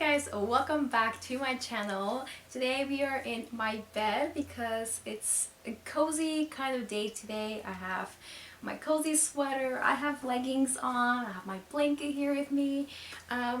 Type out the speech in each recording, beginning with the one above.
guys, welcome back to my channel. Today we are in my bed because it's a cozy kind of day today. I have my cozy sweater, I have leggings on, I have my blanket here with me.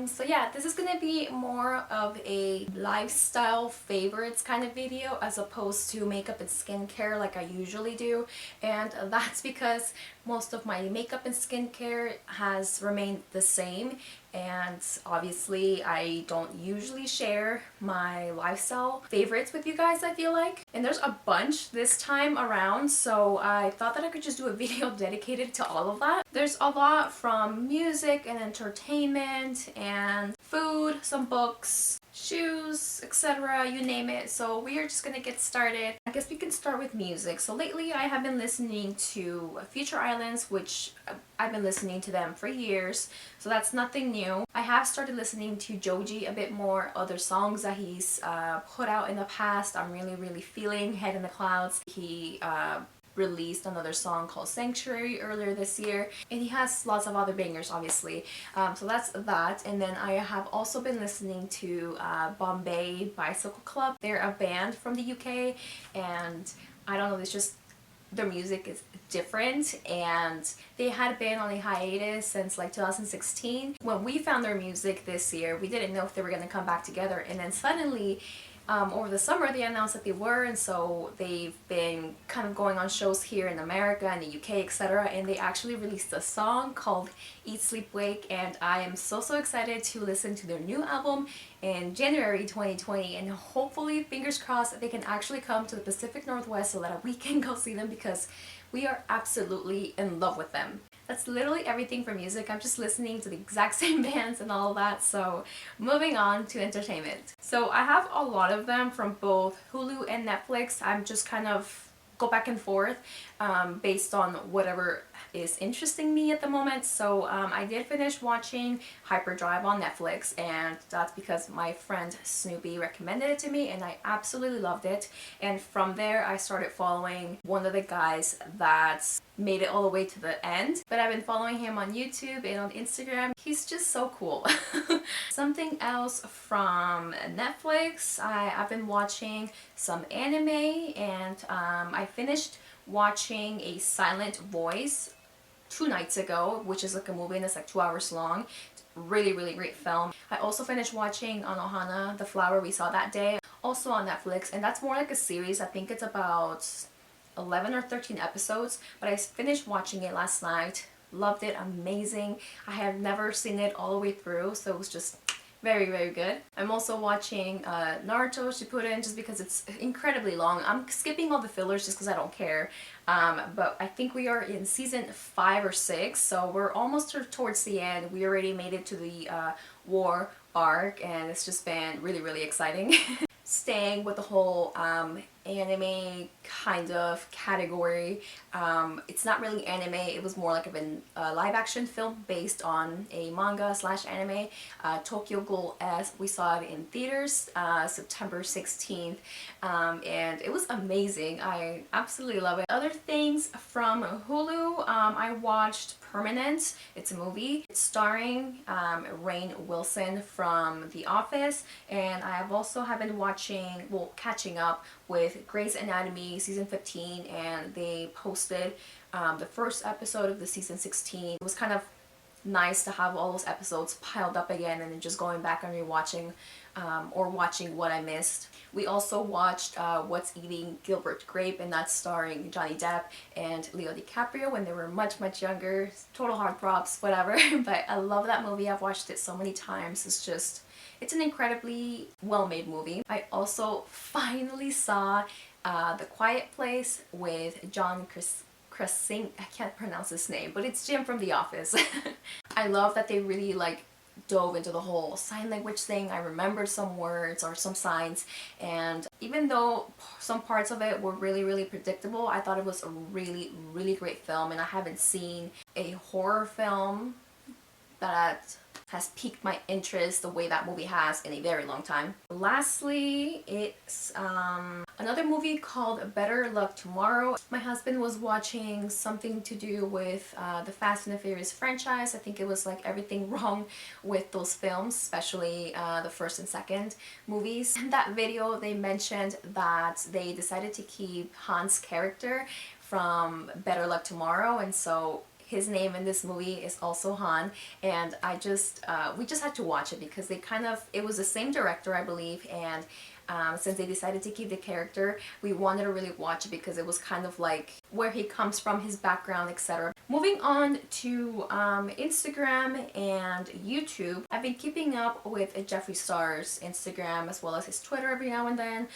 So yeah, this is gonna be more of a lifestyle favorites kind of video as opposed to makeup and skincare like I usually do. And that's because most of my makeup and skincare has remained the same, and obviously I don't usually share my lifestyle favorites with you guys, I feel like. And there's a bunch this time around, so I thought that I could just do a video dedicated to all of that. There's a lot from music and entertainment and food, some books, shoes, etc., you name it. So we are just gonna get started. I guess we can start with music. So lately I have been listening to Future Islands, which I've been listening to them for years, so that's nothing new. I have started listening to Joji a bit more, other songs that he's put out in the past. I'm really feeling Head in the Clouds. He released another song called Sanctuary earlier this year, and he has lots of other bangers obviously. So that's that. And then I have also been listening to Bombay Bicycle Club. They're a band from the UK, and I don't know, it's just their music is different, and they had been on a hiatus since like 2016. When we found their music this year, we didn't know if they were going to come back together, and then suddenly over the summer they announced that they were, and so they've been kind of going on shows here in America and the UK, etc. And they actually released a song called Eat Sleep Wake, and I am so excited to listen to their new album in January 2020, and hopefully, fingers crossed, that they can actually come to the Pacific Northwest so that we can go see them, because we are absolutely in love with them. That's literally everything for music. I'm just listening to the exact same bands and all of that. So moving on to entertainment. So I have a lot of them from both Hulu and Netflix. I'm just kind of go back and forth based on whatever is interesting me at the moment. So I did finish watching Hyperdrive on Netflix, and that's because my friend Snoopy recommended it to me, and I absolutely loved it. And from there I started following one of the guys that's made it all the way to the end, but I've been following him on YouTube and on Instagram. He's just so cool. Something else from Netflix, I've been watching some anime, and I finished watching A Silent Voice 2 nights ago, which is like a movie and it's like 2 hours long. Really great film. I also finished watching Anohana, the flower we saw that day, also on Netflix, and that's more like a series. I think it's about 11 or 13 episodes, but I finished watching it last night. Loved it, amazing. I have never seen it all the way through, so it was just very good. I'm also watching Naruto Shippuden just because it's incredibly long. I'm skipping all the fillers just because I don't care. But I think we are in season 5 or 6, so we're almost towards the end. We already made it to the war arc, and it's just been really exciting. Staying with the whole anime kind of category. It's not really anime, it was more like a live action film based on a manga / anime, Tokyo Ghoul S. We saw it in theaters September 16th, and it was amazing. I absolutely love it. Other things from Hulu, I watched Permanent. It's a movie. It's starring Rainn Wilson from The Office, and I have also been watching, well, catching up with Grey's Anatomy season 15, and they posted the first episode of the season 16. It was kind of nice to have all those episodes piled up again and then just going back and rewatching or watching what I missed. We also watched What's Eating Gilbert Grape, and that's starring Johnny Depp and Leo DiCaprio when they were much younger. Total heartthrobs, whatever. But I love that movie. I've watched it so many times. It's an incredibly well-made movie. I also finally saw The Quiet Place with John Krasinski. I can't pronounce his name, but it's Jim from The Office. I love that they really dove into the whole sign language thing. I remembered some words or some signs, and even though some parts of it were really predictable, I thought it was a really great film, and I haven't seen a horror film that has piqued my interest the way that movie has in a very long time. Lastly, it's another movie called Better Luck Tomorrow. My husband was watching something to do with the Fast and the Furious franchise. I think it was like everything wrong with those films, especially the first and second movies. In that video, they mentioned that they decided to keep Han's character from Better Luck Tomorrow, and so his name in this movie is also Han, and we just had to watch it because it was the same director, I believe, and since they decided to keep the character, we wanted to really watch it because it was kind of like where he comes from, his background, etc. Moving on to Instagram and YouTube, I've been keeping up with Jeffree Star's Instagram as well as his Twitter every now and then.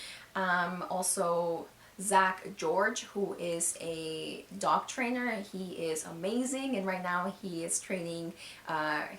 Also Zach George, who is a dog trainer. He is amazing, and right now he is training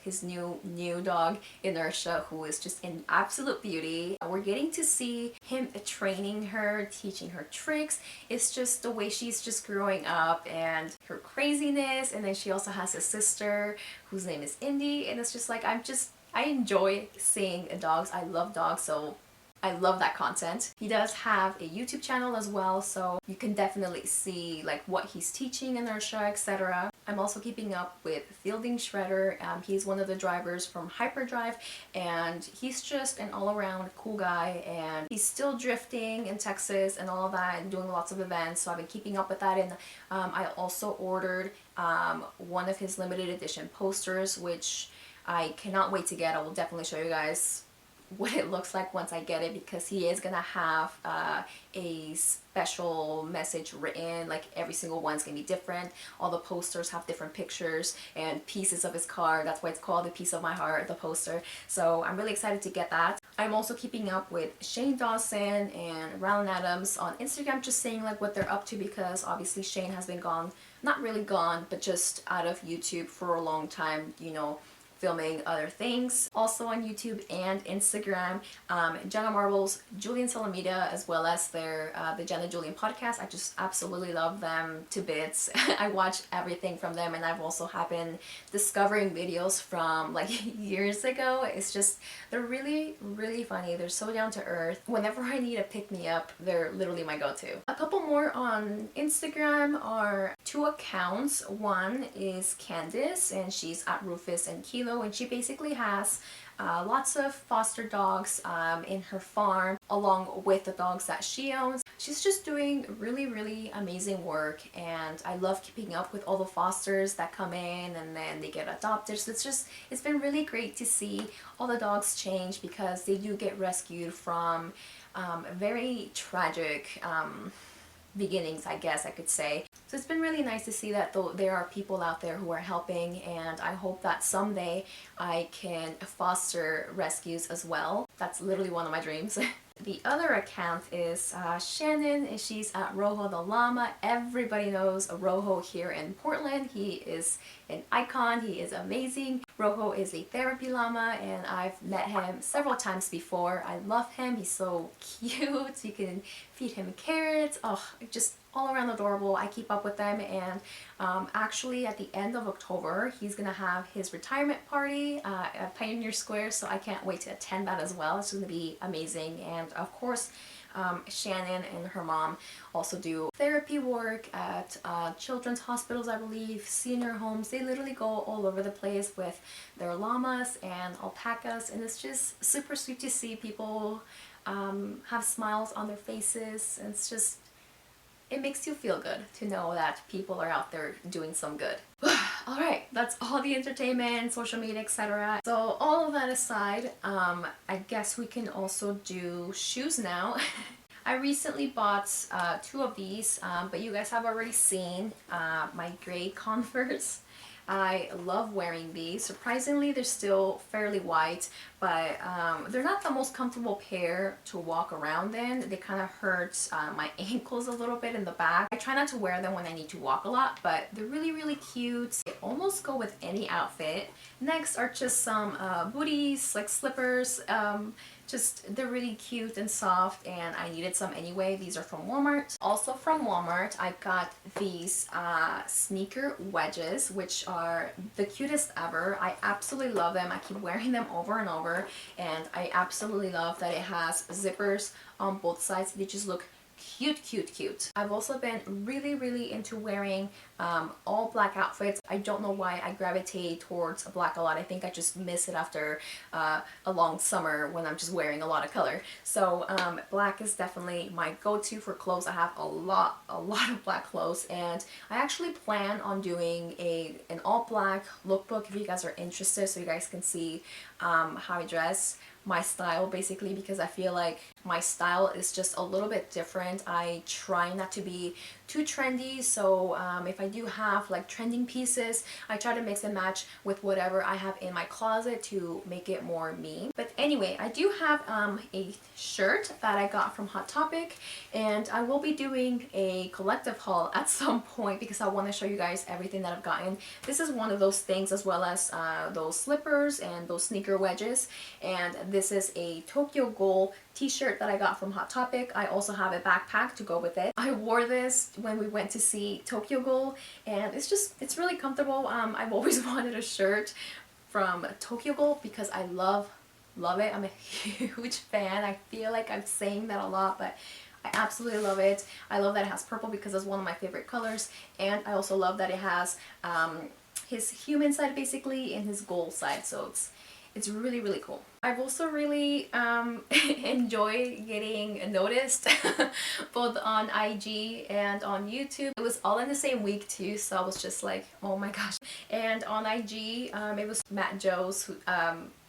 his new dog Inertia, who is just an absolute beauty. We're getting to see him training her, teaching her tricks. It's just the way she's just growing up and her craziness, and then she also has a sister whose name is Indy, and it's just like I enjoy seeing dogs. I love dogs, so I love that content. He does have a YouTube channel as well, so you can definitely see like what he's teaching Inertia, etc. I'm also keeping up with Fielding Shredder. He's one of the drivers from Hyperdrive, and he's just an all-around cool guy, and he's still drifting in Texas and all of that and doing lots of events, so I've been keeping up with that. And I also ordered one of his limited edition posters, which I cannot wait to get. I will definitely show you guys what it looks like once I get it, because he is gonna have a special message written. Like every single one's gonna be different. All the posters have different pictures and pieces of his car. That's why it's called The Piece of My Heart, the poster. So I'm really excited to get that. I'm also keeping up with Shane Dawson and Ryan Adams on Instagram, just seeing like what they're up to, because obviously Shane has been gone, not really gone, but just out of YouTube for a long time, you know, filming other things. Also on YouTube and Instagram, Jenna Marbles, Julian Salamita, as well as their the Jenna Julian podcast. I just absolutely love them to bits. I watch everything from them, and I've also been discovering videos from like years ago. It's just, they're really, really funny. They're so down to earth. Whenever I need a pick-me-up, they're literally my go-to. A couple more on Instagram are two accounts. One is Candice, and she's at Rufus and Kilo, and she basically has lots of foster dogs in her farm along with the dogs that she owns. She's just doing really, really amazing work, and I love keeping up with all the fosters that come in and then they get adopted. So it's been really great to see all the dogs change, because they do get rescued from very tragic beginnings, I guess I could say. So it's been really nice to see that there are people out there who are helping, and I hope that someday I can foster rescues as well. That's literally one of my dreams. The other account is Shannon, and she's at Rojo the Llama. Everybody knows Rojo here in Portland. He is an icon. He is amazing. Rojo is a therapy llama, and I've met him several times before. I love him. He's so cute. You can feed him carrots. Oh, just all around adorable. I keep up with them, and actually at the end of October he's gonna have his retirement party at Pioneer Square, so I can't wait to attend that as well. It's gonna be amazing. And of course Shannon and her mom also do therapy work at children's hospitals, I believe, senior homes. They literally go all over the place with their llamas and alpacas, and it's just super sweet to see people have smiles on their faces. And it's just, it makes you feel good to know that people are out there doing some good. Alright, that's all the entertainment, social media, etc. So all of that aside, I guess we can also do shoes now. I recently bought two of these, but you guys have already seen my gray Converse. I love wearing these. Surprisingly, they're still fairly white, but they're not the most comfortable pair to walk around in. They kind of hurt my ankles a little bit in the back. I try not to wear them when I need to walk a lot, but they're really, really cute. They almost go with any outfit. Next are just some booties, like slippers. They're really cute and soft, and I needed some anyway. These are from Walmart. Also from Walmart, I got these sneaker wedges, which are the cutest ever. I absolutely love them. I keep wearing them over and over, and I absolutely love that it has zippers on both sides. They just look cute, cute, cute. I've also been really into wearing all black outfits. I don't know why I gravitate towards black a lot. I think I just miss it after a long summer when I'm just wearing a lot of color. So black is definitely my go-to for clothes. I have a lot of black clothes, and I actually plan on doing an all black lookbook if you guys are interested, so you guys can see how I dress, my style basically, because I feel like my style is just a little bit different. I try not to be too trendy, so if I do have like trending pieces, I try to mix and match with whatever I have in my closet to make it more me. But anyway, I do have a shirt that I got from Hot Topic, and I will be doing a collective haul at some point because I want to show you guys everything that I've gotten. This is one of those things, as well as those slippers and those sneaker wedges, and this is a Tokyo Ghoul t-shirt that I got from Hot Topic. I also have a backpack to go with it. I wore this when we went to see Tokyo Ghoul, and it's really comfortable. I've always wanted a shirt from Tokyo Ghoul because I love it. I'm a huge fan. I feel like I'm saying that a lot, but I absolutely love it. I love that it has purple because it's one of my favorite colors, and I also love that it has his human side basically and his ghoul side, so it's really cool. I've also really enjoyed getting noticed both on IG and on YouTube. It was all in the same week too, so I was just like, oh my gosh. And on IG, it was Matt Joes, who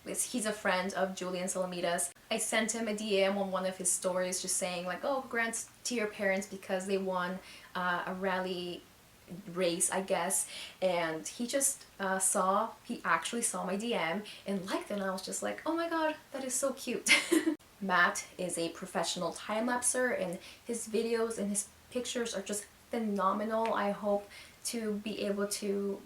he's a friend of Julian Salamidas. I sent him a DM on one of his stories just saying like, oh, congrats to your parents because they won a rally race, I guess, and he just he actually saw my DM and liked it, and I was just like, oh my god, that is so cute. Matt is a professional time-lapser, and his videos and his pictures are just phenomenal. I hope to be able to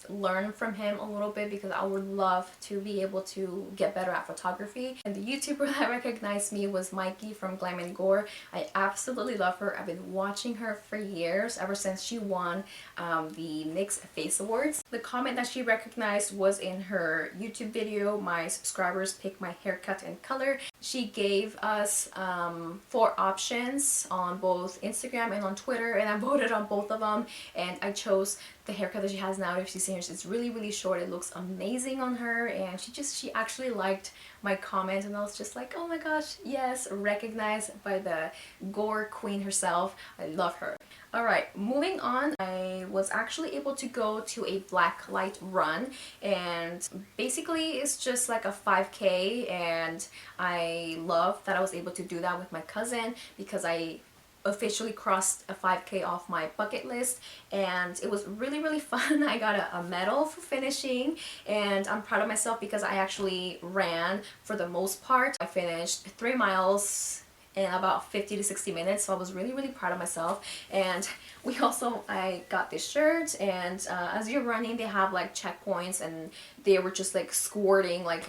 learn from him a little bit because I would love to be able to get better at photography. And the YouTuber that recognized me was Mikey from Glam and Gore. I absolutely love her. I've been watching her for years, ever since she won the NYX Face Awards. The comment that she recognized was in her YouTube video, My Subscribers Pick My Haircut and Color. She gave us 4 options on both Instagram and on Twitter, and I voted on both of them, and I chose the haircut that she has now. If she's seen it, it's really short. It looks amazing on her, and she actually liked my comment, and I was just like, oh my gosh, yes, recognized by the gore queen herself. I love her. Alright, moving on, I was actually able to go to a black light run, and basically it's just like a 5K, and I love that I was able to do that with my cousin because I officially crossed a 5K off my bucket list, and it was really fun. I got a medal for finishing, and I'm proud of myself because I actually ran for the most part. I finished 3 miles in about 50 to 60 minutes, so I was really proud of myself. And I got this shirt, and as you're running, they have like checkpoints, and they were just like squirting like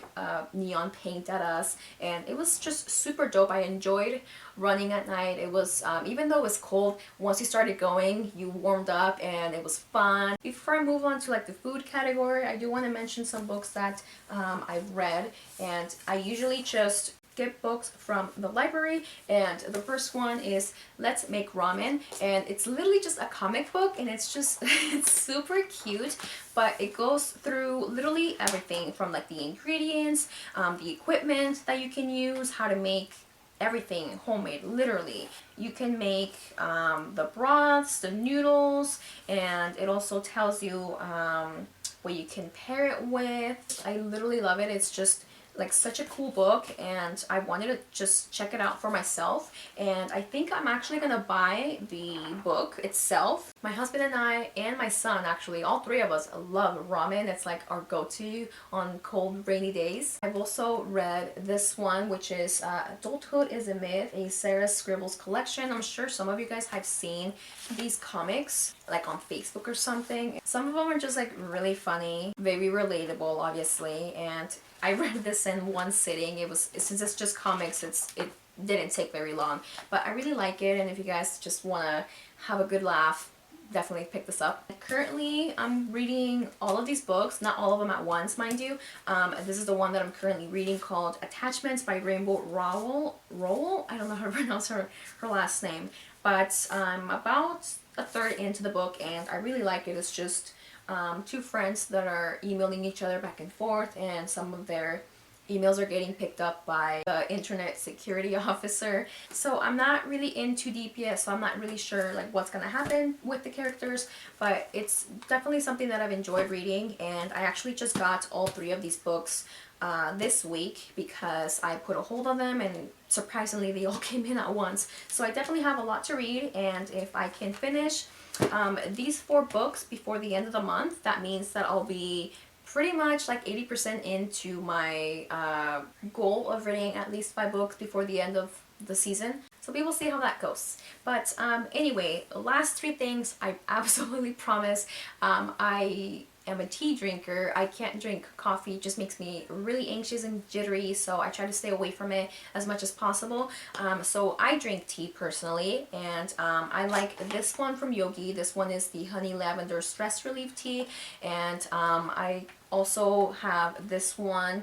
neon paint at us, and it was just super dope. I enjoyed running at night. It was even though it was cold, once you started going, you warmed up, and it was fun. Before I move on to like the food category, I do want to mention some books that I've read, and I usually just get books from the library, and the first one is Let's Make Ramen, and it's literally just a comic book, and it's just it's super cute, but it goes through literally everything from like the ingredients, the equipment that you can use, how to make everything homemade. Literally, you can make the broths, the noodles, and it also tells you what you can pair it with. I literally love it. It's just like such a cool book, and I wanted to just check it out for myself, and I think I'm actually gonna buy the book itself. My husband and I and my son, actually all 3 of us, love ramen. It's like our go-to on cold rainy days. I've also read this one, which is Adulthood is a Myth, a Sarah Scribbles collection. I'm sure some of you guys have seen these comics like on Facebook or something. Some of them are just like really funny, very relatable obviously, and I read this in one sitting. Since it's just comics, it didn't take very long, but I really like it, and if you guys just want to have a good laugh definitely pick this up. Currently, I'm reading all of these books, not all of them at once, mind you. This is the one that I'm currently reading called Attachments by Rainbow Rowell. I don't know how to pronounce her last name, but I'm about a third into the book and I really like it. It's just two friends that are emailing each other back and forth, and some of their emails are getting picked up by the internet security officer. So I'm not really in too deep yet, so I'm not really sure like what's gonna happen with the characters, but it's definitely something that I've enjoyed reading, and I actually just got all three of these books this week because I put a hold on them, and surprisingly they all came in at once. So I definitely have a lot to read, and if I can finish these 4 books before the end of the month, that means that I'll be pretty much like 80% into my goal of reading at least 5 books before the end of the season. So we will see how that goes. But anyway, last 3 things I absolutely promise. I am a tea drinker. I can't drink coffee. It just makes me really anxious and jittery, so I try to stay away from it as much as possible. So I drink tea personally, and I like this one from Yogi. This one is the Honey Lavender Stress Relief Tea, and I also have this one,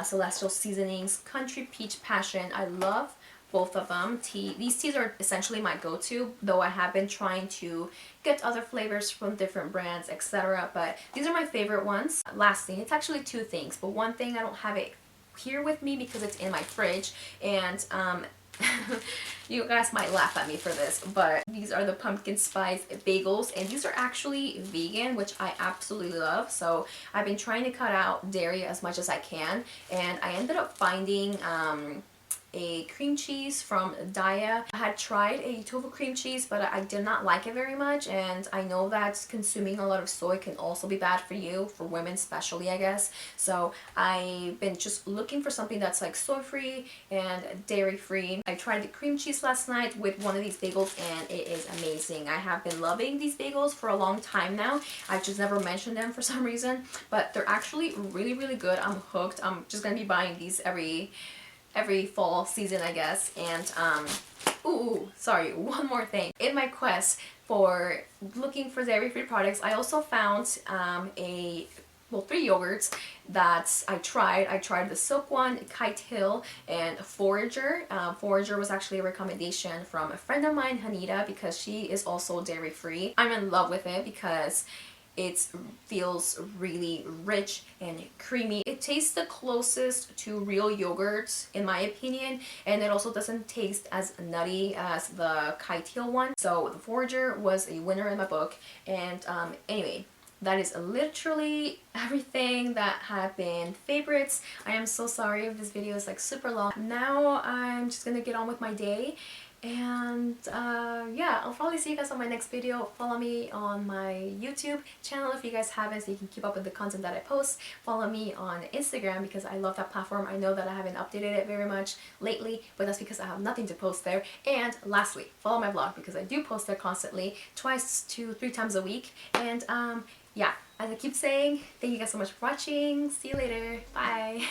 Celestial Seasonings Country Peach Passion. I love both of them. These teas are essentially my go-to, though I have been trying to get other flavors from different brands, etc. But these are my favorite ones. Last thing, it's actually 2 things, but one thing I don't have it here with me because it's in my fridge, and you guys might laugh at me for this, but these are the pumpkin spice bagels, and these are actually vegan, which I absolutely love. So I've been trying to cut out dairy as much as I can, and I ended up finding a cream cheese from Daya. I had tried a tofu cream cheese, but I did not like it very much, and I know that consuming a lot of soy can also be bad for you, for women especially, I guess. So I've been just looking for something that's like soy free and dairy free. I tried the cream cheese last night with one of these bagels, and it is amazing. I have been loving these bagels for a long time now. I've just never mentioned them for some reason, but they're actually really, really good. I'm hooked. I'm just gonna be buying these every fall season, I guess. And sorry, one more thing. In my quest for looking for dairy-free products, I also found 3 yogurts that I tried. I tried the Silk one, Kite Hill, and Forager. Forager was actually a recommendation from a friend of mine, Hanita, because she is also dairy-free. I'm in love with it because it feels really rich and creamy. It tastes the closest to real yogurt in my opinion, and it also doesn't taste as nutty as the Kite Hill one. So the Forager was a winner in my book. And anyway, that is literally everything that have been favorites. I am so sorry if this video is like super long. Now I'm just gonna get on with my day. And yeah, I'll probably see you guys on my next video. Follow me on my YouTube channel if you guys haven't, so you can keep up with the content that I post. Follow me on Instagram because I love that platform. I know that I haven't updated it very much lately, but that's because I have nothing to post there. And lastly, follow my vlog because I do post there constantly, 2 to 3 times a week. And yeah, as I keep saying, thank you guys so much for watching. See you later. Bye.